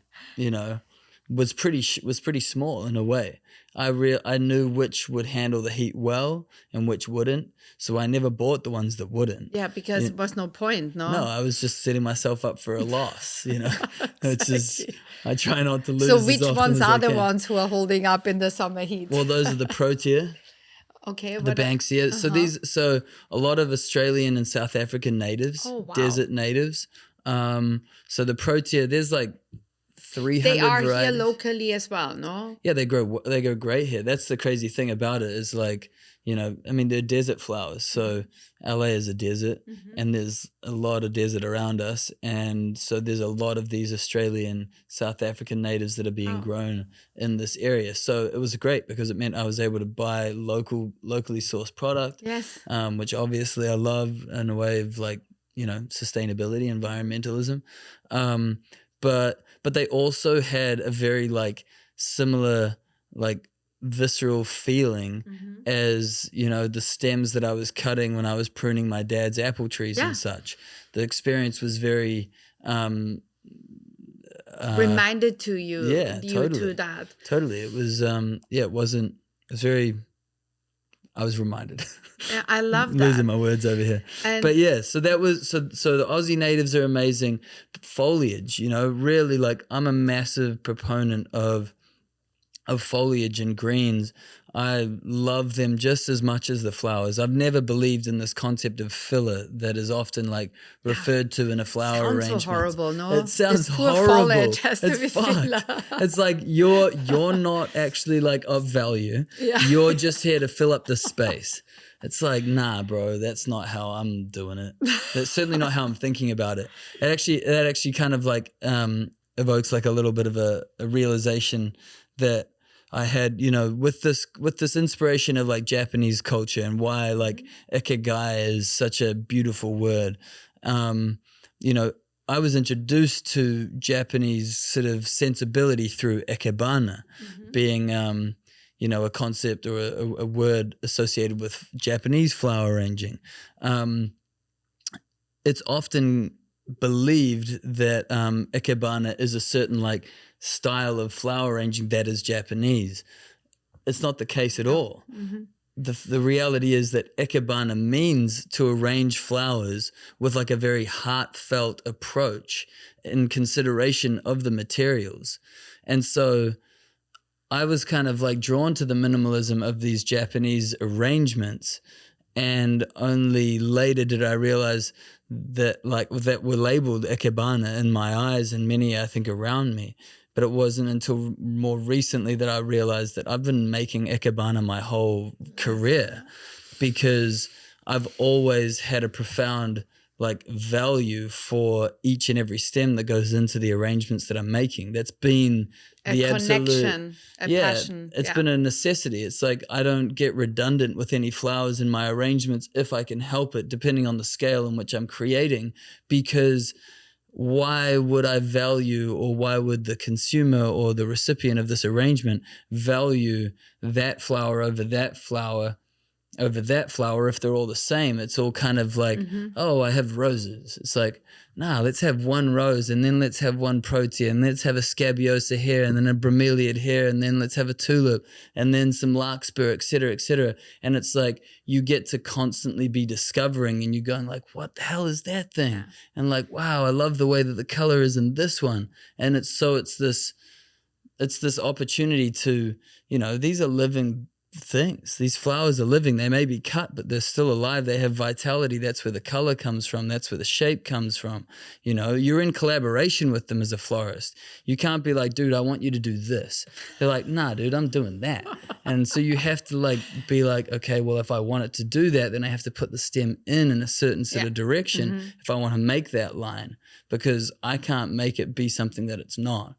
was pretty small in a way. I knew which would handle the heat well and which wouldn't, so I never bought the ones that wouldn't. Yeah, because there was no point, no? No, I was just setting myself up for a loss, It's just, Exactly. I try not to lose So as which often ones as are I the can. ones who are holding up in the summer heat? Well, those are the protea. Okay, The Banksia. So a lot of Australian and South African natives, Oh, wow. desert natives. So the protea, there's like 300 They are varieties. here locally as well, no? Yeah, they grow great here. That's the crazy thing about it, is like, they're desert flowers. So LA is a desert, and there's a lot of desert around us. And so there's a lot of these Australian, South African natives that are being grown in this area. So it was great because it meant I was able to buy locally sourced product. Yes. Which obviously I love in a way of like, sustainability, environmentalism. But they also had a very like similar like visceral feeling as, the stems that I was cutting when I was pruning my dad's apple trees and such. The experience was very reminded to you, totally. to that. Totally. It was I was reminded. Yeah, I love that. Losing my words over here. But yeah, so that was so the Aussie natives are amazing. Foliage, really, like, I'm a massive proponent of foliage and greens. I love them just as much as the flowers. I've never believed in this concept of filler that is often like referred to in a flower arrangement. Sounds so horrible, no? It sounds This poor horrible. foliage has to It's be fucked. filler. It's like you're not actually like of value. Yeah. You're just here to fill up the space. It's like, nah, bro, that's not how I'm doing it. That's certainly not how I'm thinking about it. That actually kind of like evokes like a little bit of a realization that I had, with this inspiration of like Japanese culture and why like ikigai is such a beautiful word. I was introduced to Japanese sort of sensibility through ikebana, being a concept or a word associated with Japanese flower arranging. It's often believed that ikebana is a certain like style of flower arranging that is Japanese. It's not the case at all. the reality is that ikebana means to arrange flowers with like a very heartfelt approach in consideration of the materials. And so I was kind of like drawn to the minimalism of these Japanese arrangements, and only later did I realize that like that were labeled ikebana in my eyes and many I think around me. But it wasn't until more recently that I realized that I've been making ikebana my whole career, because I've always had a profound like value for each and every stem that goes into the arrangements that I'm making. That's been A the absolute connection, a passion. it's been a necessity. It's like I don't get redundant with any flowers in my arrangements if I can help it, depending on the scale in which I'm creating, because why would I value, or why would the consumer or the recipient of this arrangement value that flower over that flower if they're all the same? It's all kind of like, oh, I have roses. It's like, nah, let's have one rose, and then let's have one protea, and let's have a scabiosa here, and then a bromeliad here, and then let's have a tulip, and then some larkspur, et cetera, et cetera. And it's like you get to constantly be discovering, and you're going like, what the hell is that thing? Yeah. And like, wow, I love the way that the color is in this one. And it's this opportunity to, these are living things. These flowers are living. They may be cut, but they're still alive. They have vitality. That's where the color comes from. That's where the shape comes from. You're in collaboration with them as a florist. You can't be like, dude, I want you to do this. They're like, nah, dude, I'm doing that. And so you have to like be like, okay, well, if I want it to do that, then I have to put the stem in a certain sort of direction if I want to make that line, because I can't make it be something that it's not.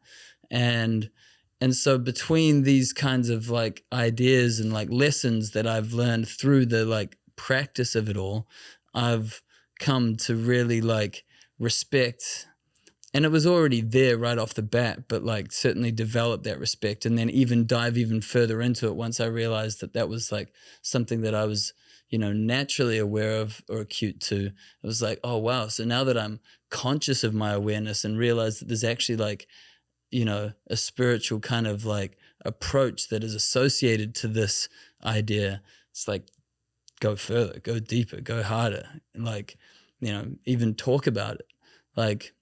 And so between these kinds of like ideas and like lessons that I've learned through the like practice of it all, I've come to really like respect, and it was already there right off the bat, but like certainly develop that respect, and then even dive even further into it once I realized that was like something that I was, naturally aware of or acute to. It was like, oh wow, so now that I'm conscious of my awareness and realize that there's actually like, a spiritual kind of like approach that is associated to this idea. It's like, go further, go deeper, go harder, and like, even talk about it. Like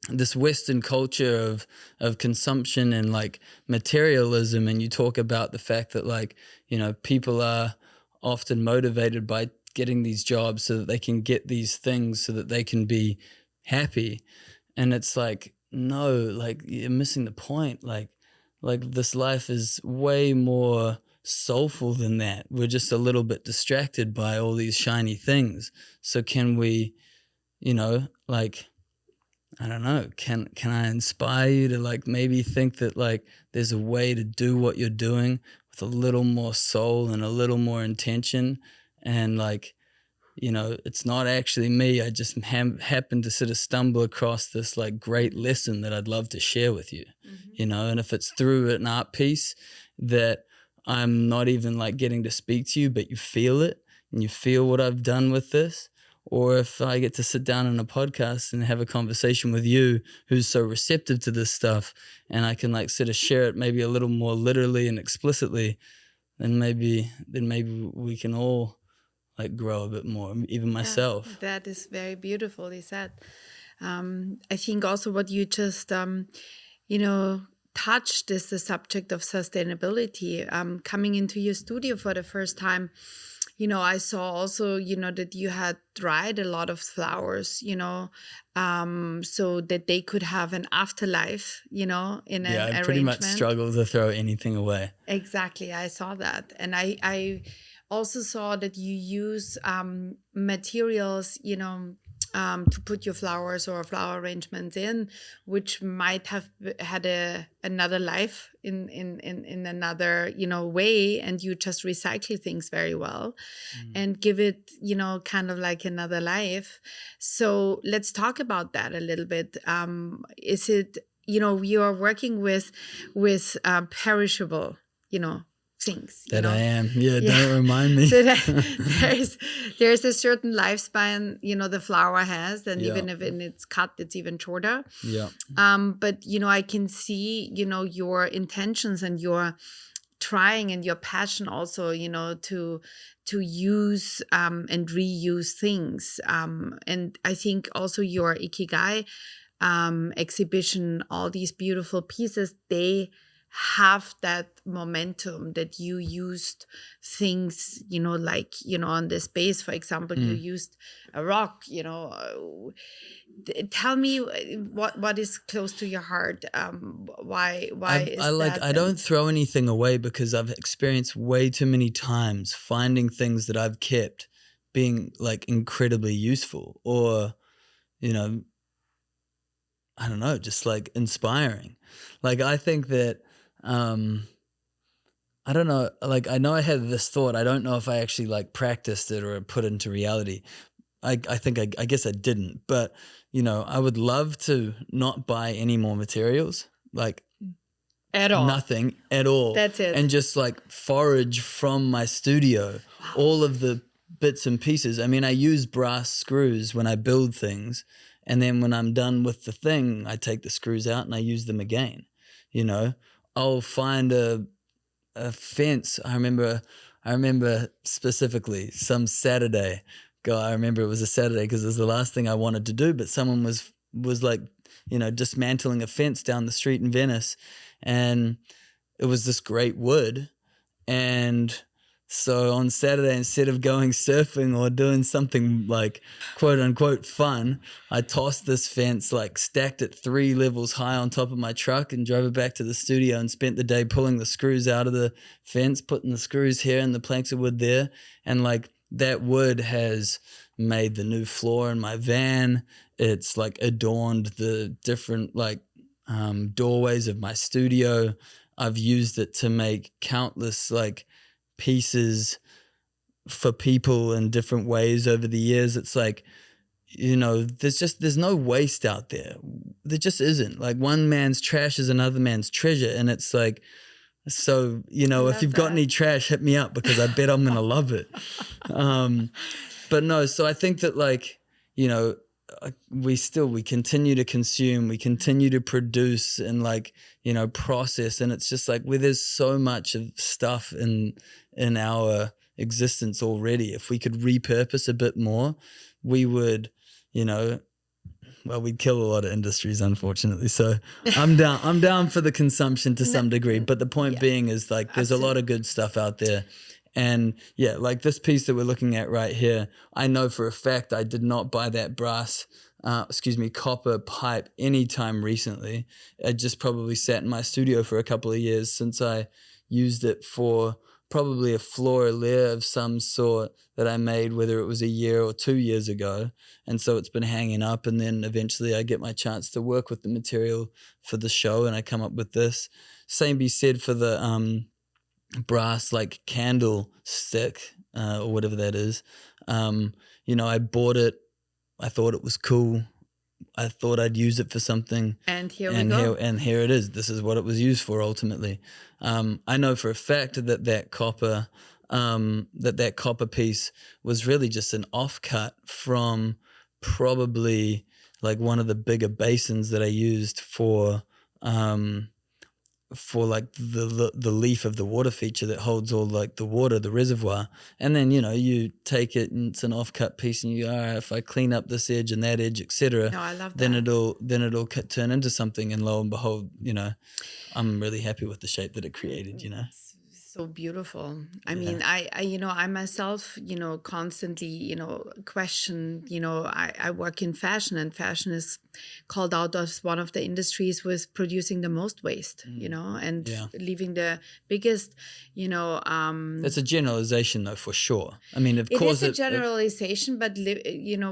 this Western culture of consumption and like materialism, and you talk about the fact that like, people are often motivated by getting these jobs so that they can get these things so that they can be happy. And it's like, no, like you're missing the point. Like this life is way more soulful than that. We're just a little bit distracted by all these shiny things. So can we, like, I don't know, can I inspire you to like maybe think that like there's a way to do what you're doing with a little more soul and a little more intention, and like, it's not actually me. I just happened to sort of stumble across this like great lesson that I'd love to share with you, and if it's through an art piece that I'm not even like getting to speak to you, but you feel it and you feel what I've done with this, or if I get to sit down on a podcast and have a conversation with you who's so receptive to this stuff, and I can like sort of share it maybe a little more literally and explicitly, then maybe we can all like grow a bit more, even myself. Yeah, that is very beautifully said. I think also what you just, touched is the subject of sustainability. Coming into your studio for the first time, I saw also, that you had dried a lot of flowers, so that they could have an afterlife, in an arrangement. I pretty much struggle to throw anything away. Exactly. I saw that. And I also saw that you use materials, to put your flowers or flower arrangements in, which might have had another life in another, way, and you just recycle things very well and give it, kind of like another life. So let's talk about that a little bit. Is it, you are working with perishable, things that I am. Don't remind me. So there's a certain lifespan the flower has, and even if it's cut, it's even shorter. But I can see your intentions and your trying, and your passion also, to use and reuse things. And I think also your Ikigai exhibition, all these beautiful pieces, they have that momentum that you used things, like, on this base, for example, you used a rock, tell me what is close to your heart. Why is that? I don't throw anything away because I've experienced way too many times finding things that I've kept being like incredibly useful, or, I don't know, just like inspiring. Like, I think that, I don't know, like, I know I had this thought. I don't know if I actually like practiced it or put it into reality. I guess I didn't, but, I would love to not buy any more materials, like At all. nothing at all. That's it. And just like forage from my studio, all of the bits and pieces. I mean, I use brass screws when I build things. And then when I'm done with the thing, I take the screws out and I use them again. I'll find a fence. I remember specifically some Saturday. God, I remember it was a Saturday because it was the last thing I wanted to do. But someone was like, dismantling a fence down the street in Venice, and it was this great wood. And so on Saturday, instead of going surfing or doing something like quote unquote fun, I tossed this fence, like stacked it 3 levels high on top of my truck, and drove it back to the studio and spent the day pulling the screws out of the fence, putting the screws here and the planks of wood there. And like that wood has made the new floor in my van. It's like adorned the different like doorways of my studio. I've used it to make countless like pieces for people in different ways over the years. It's like, there's no waste out there. There just isn't. Like, one man's trash is another man's treasure. And it's like, so, if you've got any trash, hit me up because I bet I'm going to love it. But no, so I think that like, we continue to consume, we continue to produce and like, process. And it's just like, where there's so much of stuff in our existence already. If we could repurpose a bit more, we would, we'd kill a lot of industries, unfortunately. So I'm down for the consumption to some degree. But the point being is like, there's a lot of good stuff out there. And yeah, like this piece that we're looking at right here, I know for a fact I did not buy that copper pipe anytime recently. It just probably sat in my studio for a couple of years since I used it for probably a floralier of some sort that I made, whether it was a year or 2 years ago. And so it's been hanging up, and then eventually I get my chance to work with the material for the show and I come up with this. Same be said for the brass like candle stick or whatever that is. I bought it. I thought it was cool. I thought I'd use it for something. And here we go. Here it is. This is what it was used for ultimately. I know for a fact that copper piece was really just an offcut from probably like one of the bigger basins that I used for like the leaf of the water feature that holds all like the water, the reservoir. And then, you take it and it's an offcut piece and you go, all right, if I clean up this edge and that edge, etc. No, I love that. Then it'll turn into something. And lo and behold, I'm really happy with the shape that it created, So beautiful. I mean, I myself, constantly, question, I work in fashion, and fashion is called out as one of the industries with producing the most waste, and leaving the biggest, That's a generalization though, for sure. I mean, of course it is a generalization, but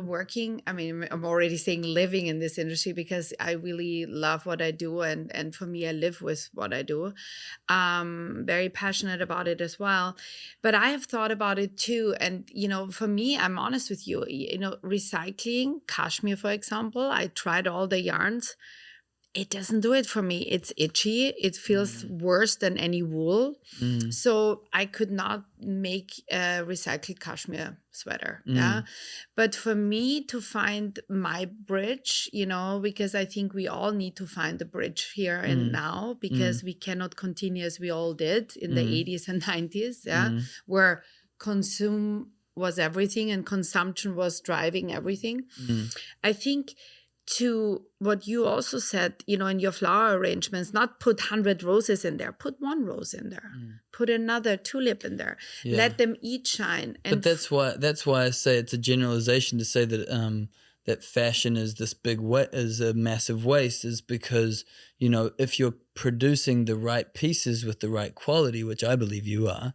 working, I mean, I'm already saying living in this industry because I really love what I do. And for me, I live with what I do. Very passionate about it as well. But I have thought about it too. And, for me, I'm honest with you, recycling, cashmere, for example, I tried all the yarns. it doesn't do it for me. It's itchy. It feels worse than any wool. So I could not make a recycled cashmere sweater. Yeah. But for me to find my bridge, because I think we all need to find the bridge here and now, because we cannot continue as we all did in the 80s and 90s. Yeah. Where consume was everything and consumption was driving everything. I think to what you also said, in your flower arrangements, not put 100 roses in there, put one rose in there, put another tulip in there, let them each shine. And but that's why I say it's a generalization to say that that fashion is this is a massive waste, is because, if you're producing the right pieces with the right quality, which I believe you are,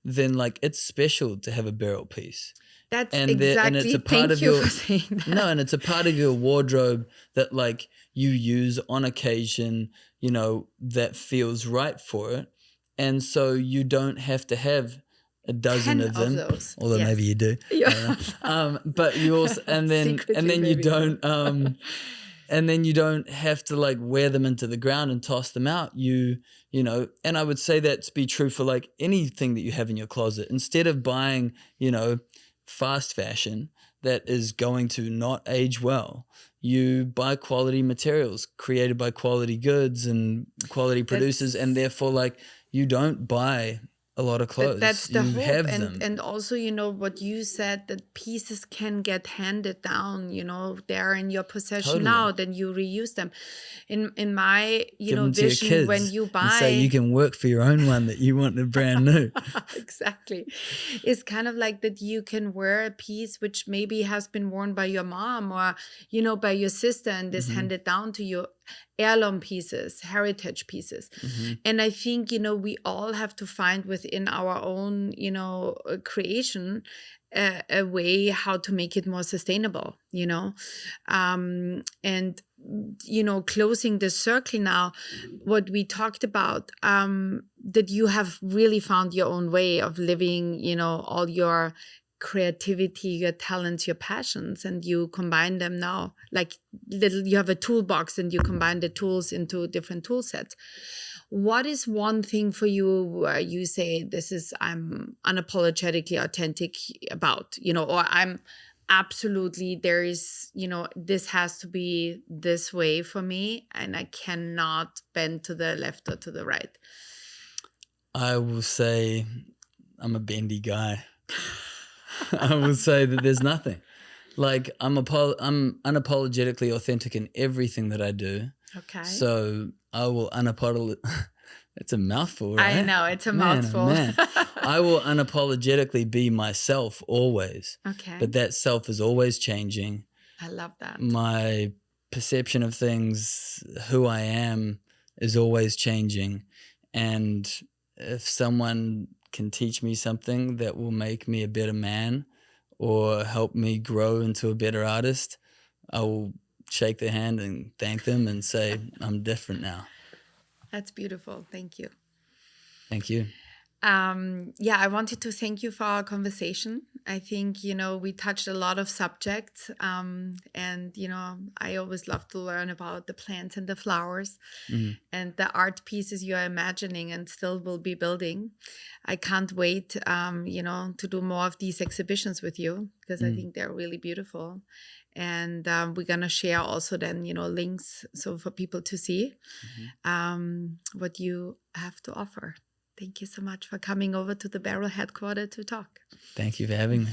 then like it's special to have a Beryl piece. That's and exactly. it's a part Thank of you your for saying that. No, and it's a part of your wardrobe that like you use on occasion, that feels right for it, and so you don't have to have a dozen 10 of them, those. although Yes. maybe you do. Yeah. I don't know. But you also and then Secretly, you maybe. don't and then you don't have to like wear them into the ground and toss them out. And I would say that to be true for like anything that you have in your closet. Instead of buying, fast fashion that is going to not age well, you buy quality materials created by quality goods and quality producers, and therefore like you don't buy a lot of clothes. That's the you hope. have and them. and also, what you said, that pieces can get handed down, they're in your possession Totally. now, then you reuse them. In my Give them to your vision, kids when you buy and say you can work for your own one that you wanted brand new. Exactly. It's kind of like that you can wear a piece which maybe has been worn by your mom or, by your sister, and is handed down to you. Heirloom pieces, heritage pieces. And I think, we all have to find within our own, creation a way how to make it more sustainable, and closing the circle now, what we talked about, that you have really found your own way of living, all your creativity, your talents, your passions, and you combine them now, like you have a toolbox and you combine the tools into different tool sets. What is one thing for you where you say, this is, I'm unapologetically authentic about, or I'm absolutely, there is, this has to be this way for me and I cannot bend to the left or to the right? I will say I'm a bendy guy. I will say that there's nothing. Like I'm unapologetically authentic in everything that I do. Okay. So I will it's a mouthful, right? I know, it's a Man, mouthful. oh man. I will unapologetically be myself always. Okay. But that self is always changing. I love that. My perception of things, who I am, is always changing. And if someone can teach me something that will make me a better man or help me grow into a better artist, I will shake their hand and thank them and say, I'm different now. That's beautiful. Thank you. Thank you. I wanted to thank you for our conversation. I think, we touched a lot of subjects, and, I always love to learn about the plants and the flowers and the art pieces you're imagining and still will be building. I can't wait, to do more of these exhibitions with you, because I think they're really beautiful. And we're going to share also then, links so for people to see what you have to offer. Thank you so much for coming over to the Beryll headquarters to talk. Thank you for having me.